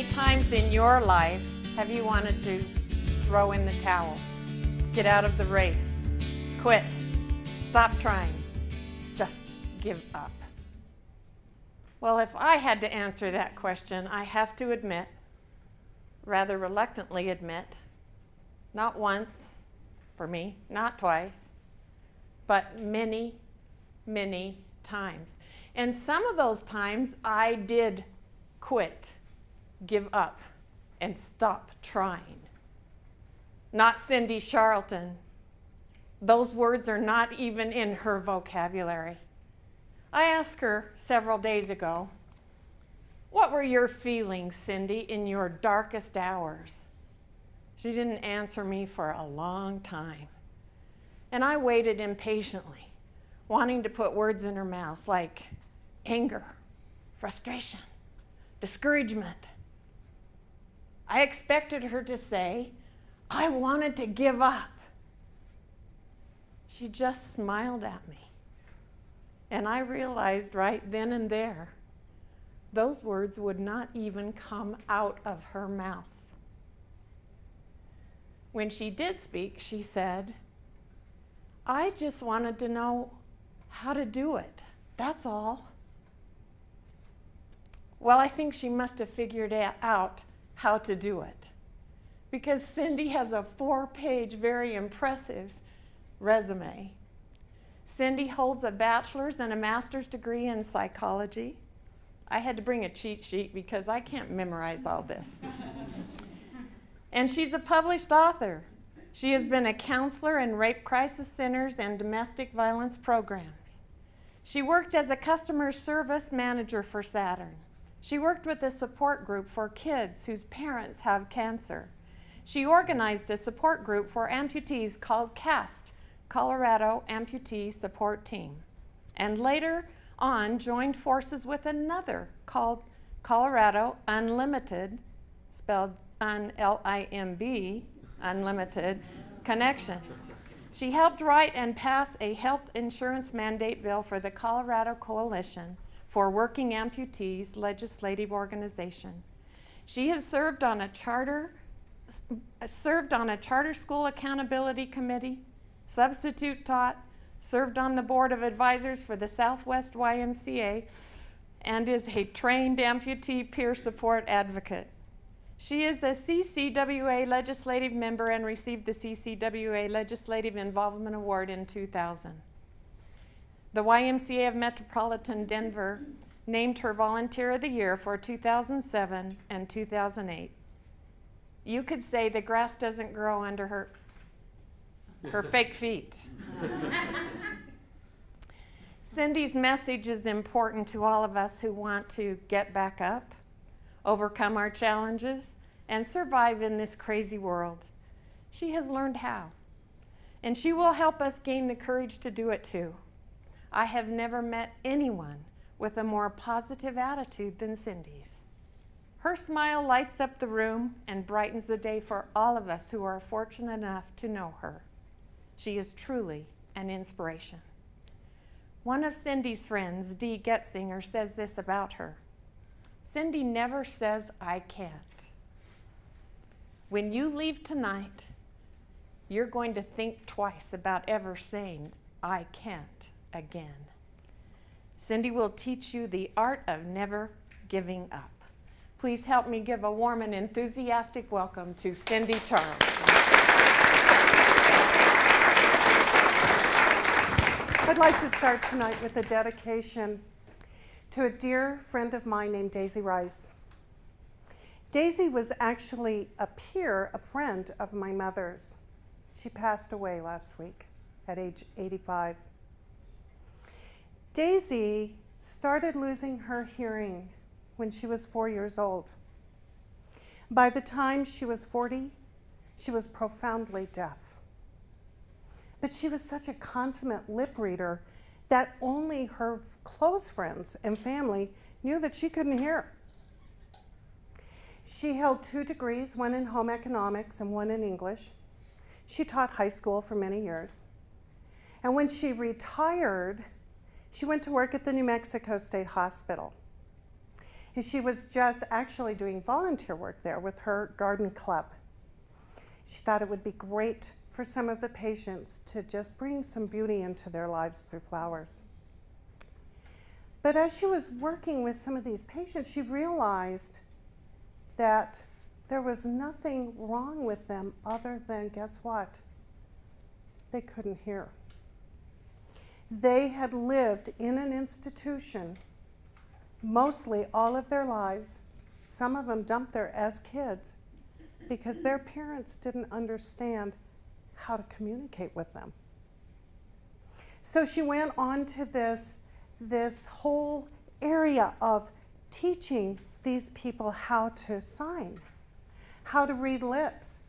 many times in your life have you wanted to throw in the towel, get out of the race, quit, stop trying, just give up? Well, if I had to answer that question, I have to admit, rather reluctantly admit, not once, for me, not twice, but many, many times. And some of those times I did quit, give up, and stop trying. Not Cindy Charlton. Those words are not even in her vocabulary. I asked her several days ago, what were your feelings, Cindy, in your darkest hours? She didn't answer me for a long time. And I waited impatiently, wanting to put words in her mouth like anger, frustration, discouragement. I expected her to say, I wanted to give up. She just smiled at me. And I realized right then and there, those words would not even come out of her mouth. When she did speak, she said, I just wanted to know how to do it. That's all. Well, I think she must have figured out how to do it, because Cindy has a 4-page, very impressive resume. Cindy holds a bachelor's and a master's degree in psychology. I had to bring a cheat sheet because I can't memorize all this. And she's a published author. She has been a counselor in rape crisis centers and domestic violence programs. She worked as a customer service manager for Saturn. She worked with a support group for kids whose parents have cancer. She organized a support group for amputees called CAST, Colorado Amputee Support Team, and later on joined forces with another called Colorado Unlimited, spelled L-I-M-B, Unlimited Connection. She helped write and pass a health insurance mandate bill for the Colorado Coalition for Working Amputees legislative organization. She has served on a charter school accountability committee, substitute taught, served on the board of advisors for the Southwest YMCA, and is a trained amputee peer support advocate. She is a CCWA legislative member and received the CCWA Legislative Involvement Award in 2000. The YMCA of Metropolitan Denver named her Volunteer of the Year for 2007 and 2008. You could say the grass doesn't grow under her fake feet. Cindy's message is important to all of us who want to get back up, overcome our challenges, and survive in this crazy world. She has learned how, and she will help us gain the courage to do it too. I have never met anyone with a more positive attitude than Cindy's. Her smile lights up the room and brightens the day for all of us who are fortunate enough to know her. She is truly an inspiration. One of Cindy's friends, Dee Getzinger, says this about her. Cindy never says, I can't. When you leave tonight, you're going to think twice about ever saying, I can't again. Cindy will teach you the art of never giving up. Please help me give a warm and enthusiastic welcome to Cindy Charles. I'd like to start tonight with a dedication to a dear friend of mine named Daisy Rice. Daisy was actually a friend of my mother's. She passed away last week at age 85. Daisy started losing her hearing when she was 4 years old. By the time she was 40, she was profoundly deaf. But she was such a consummate lip reader that only her close friends and family knew that she couldn't hear. She held 2 degrees, one in home economics and one in English. She taught high school for many years. And when she retired, she went to work at the New Mexico State Hospital. And she was just actually doing volunteer work there with her garden club. She thought it would be great for some of the patients to just bring some beauty into their lives through flowers. But as she was working with some of these patients, she realized that there was nothing wrong with them other than, guess what? They couldn't hear. They had lived in an institution mostly all of their lives. Some of them dumped there as kids because their parents didn't understand how to communicate with them. So she went on to this whole area of teaching these people how to sign, how to read lips.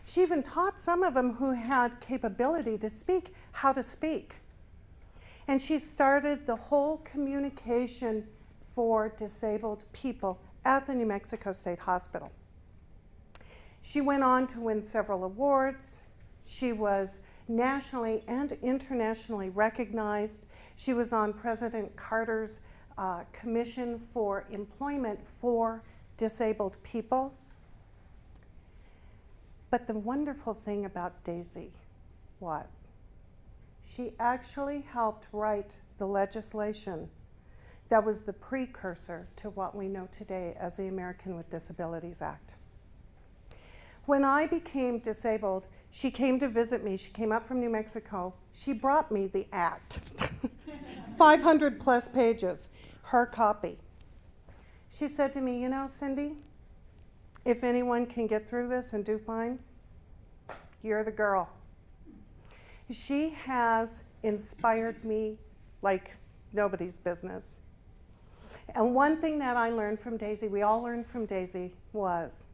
She even taught some of them who had capability to speak how to speak. And she started the whole communication for disabled people at the New Mexico State Hospital. She went on to win several awards. She was nationally and internationally recognized. She was on President Carter's Commission for Employment for Disabled People. But the wonderful thing about Daisy was she actually helped write the legislation that was the precursor to what we know today as the American with Disabilities Act. When I became disabled, she came to visit me. She came up from New Mexico. She brought me the act, 500 plus pages, her copy. She said to me, you know, Cindy, if anyone can get through this and do fine, you're the girl. She has inspired me like nobody's business. And one thing that I learned from Daisy, we all learned from Daisy, was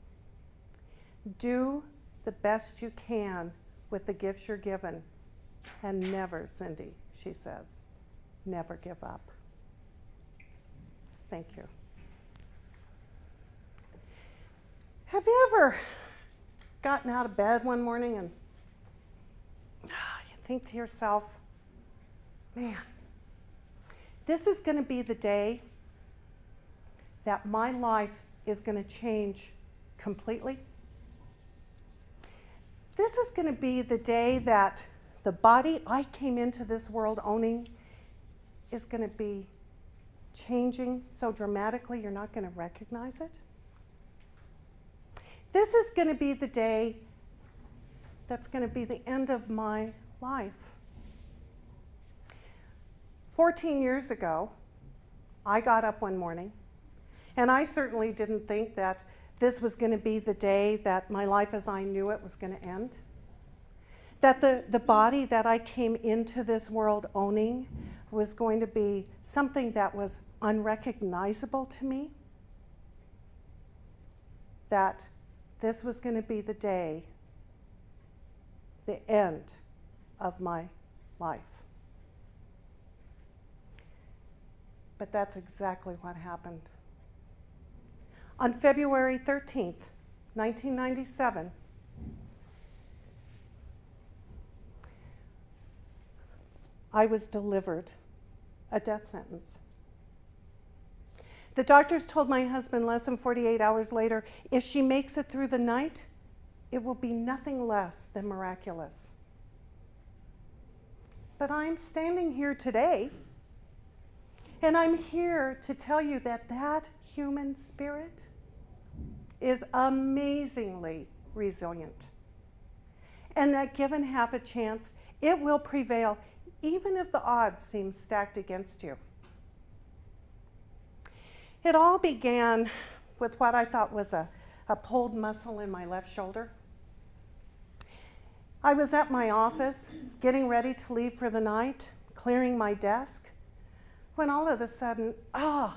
do the best you can with the gifts you're given. And never, Cindy, she says, never give up. Thank you. Have you ever gotten out of bed one morning and you think to yourself, man, this is going to be the day that my life is going to change completely? This is going to be the day that the body I came into this world owning is going to be changing so dramatically you're not going to recognize it? This is going to be the day that's going to be the end of my life. 14 years ago, I got up one morning, and I certainly didn't think that this was going to be the day that my life as I knew it was going to end. That the body that I came into this world owning was going to be something that was unrecognizable to me. That this was going to be the day, the end of my life. But that's exactly what happened. On February 13th, 1997, I was delivered a death sentence. The doctors told my husband less than 48 hours later, if she makes it through the night, it will be nothing less than miraculous. But I'm standing here today, and I'm here to tell you that that human spirit is amazingly resilient. And that given half a chance, it will prevail, even if the odds seem stacked against you. It all began with what I thought was a pulled muscle in my left shoulder. I was at my office, getting ready to leave for the night, clearing my desk, when all of a sudden, I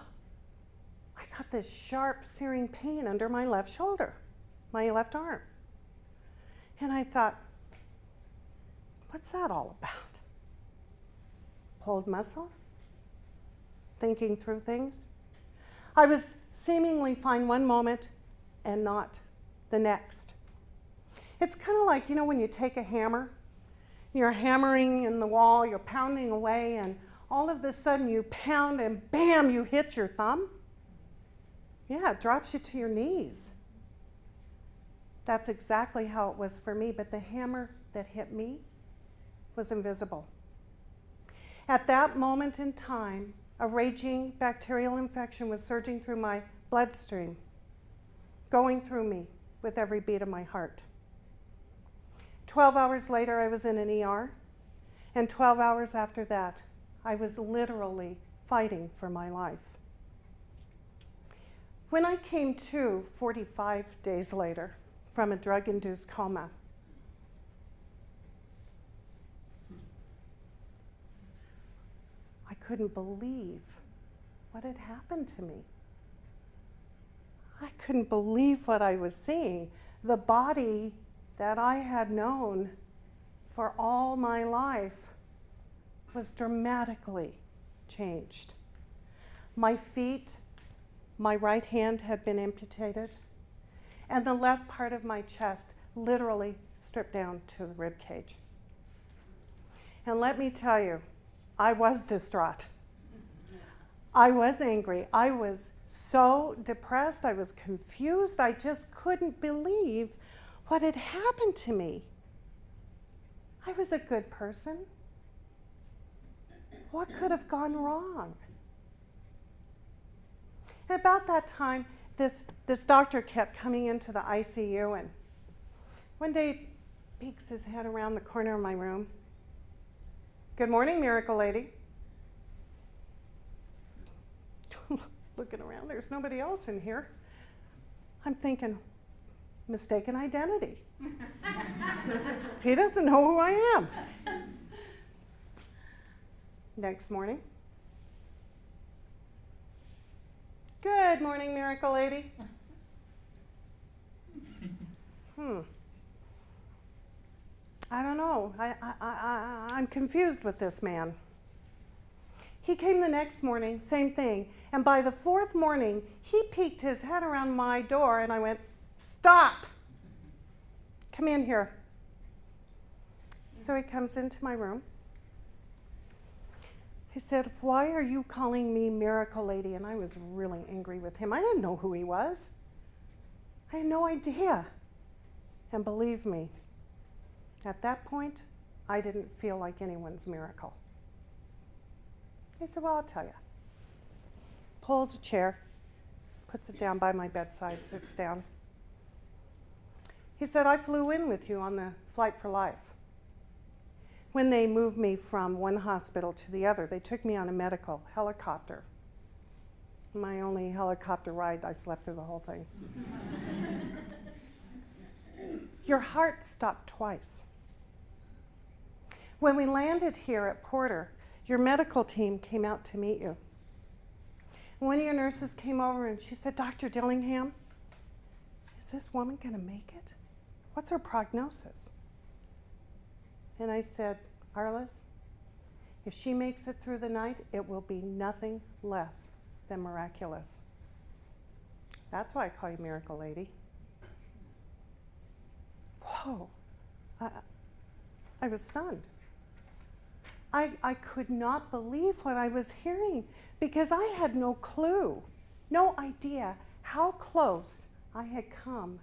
got this sharp, searing pain under my left shoulder, my left arm. And I thought, what's that all about? Pulled muscle? Thinking through things? I was seemingly fine one moment and not the next. It's kind of like, you know, when you take a hammer, you're hammering in the wall, you're pounding away, and all of a sudden you pound and bam, you hit your thumb. Yeah, it drops you to your knees. That's exactly how it was for me, but the hammer that hit me was invisible. At that moment in time, a raging bacterial infection was surging through my bloodstream, going through me with every beat of my heart. 12 hours later, I was in an ER, and 12 hours after that, I was literally fighting for my life. When I came to 45 days later from a drug-induced coma, I couldn't believe what had happened to me. I couldn't believe what I was seeing. The body that I had known for all my life was dramatically changed. My feet, my right hand had been amputated, and the left part of my chest literally stripped down to the rib cage. And let me tell you, I was distraught. I was angry. I was so depressed. I was confused. I just couldn't believe what had happened to me. I was a good person. What could have gone wrong? And about that time, this doctor kept coming into the ICU, and one day he peeks his head around the corner of my room. "Good morning, Miracle Lady." Looking around, there's nobody else in here. I'm thinking, mistaken identity. He doesn't know who I am. Next morning. "Good morning, Miracle Lady." I don't know. I'm confused with this man. He came the next morning, same thing. And by the fourth morning, he peeked his head around my door, and I went, "Stop! Come in here." So he comes into my room. He said, "Why are you calling me Miracle Lady?" And I was really angry with him. I didn't know who he was. I had no idea. And believe me, at that point, I didn't feel like anyone's miracle. He said, "Well, I'll tell you." Pulls a chair, puts it down by my bedside, sits down. He said, "I flew in with you on the flight for life. When they moved me from one hospital to the other, they took me on a medical helicopter. My only helicopter ride, I slept through the whole thing. Your heart stopped twice. When we landed here at Porter, your medical team came out to meet you. One of your nurses came over and she said, "Dr. Dillingham, is this woman going to make it? What's her prognosis?" And I said, "Arliss, if she makes it through the night, it will be nothing less than miraculous. That's why I call you Miracle Lady." Whoa, I was stunned. I could not believe what I was hearing because I had no clue, no idea how close I had come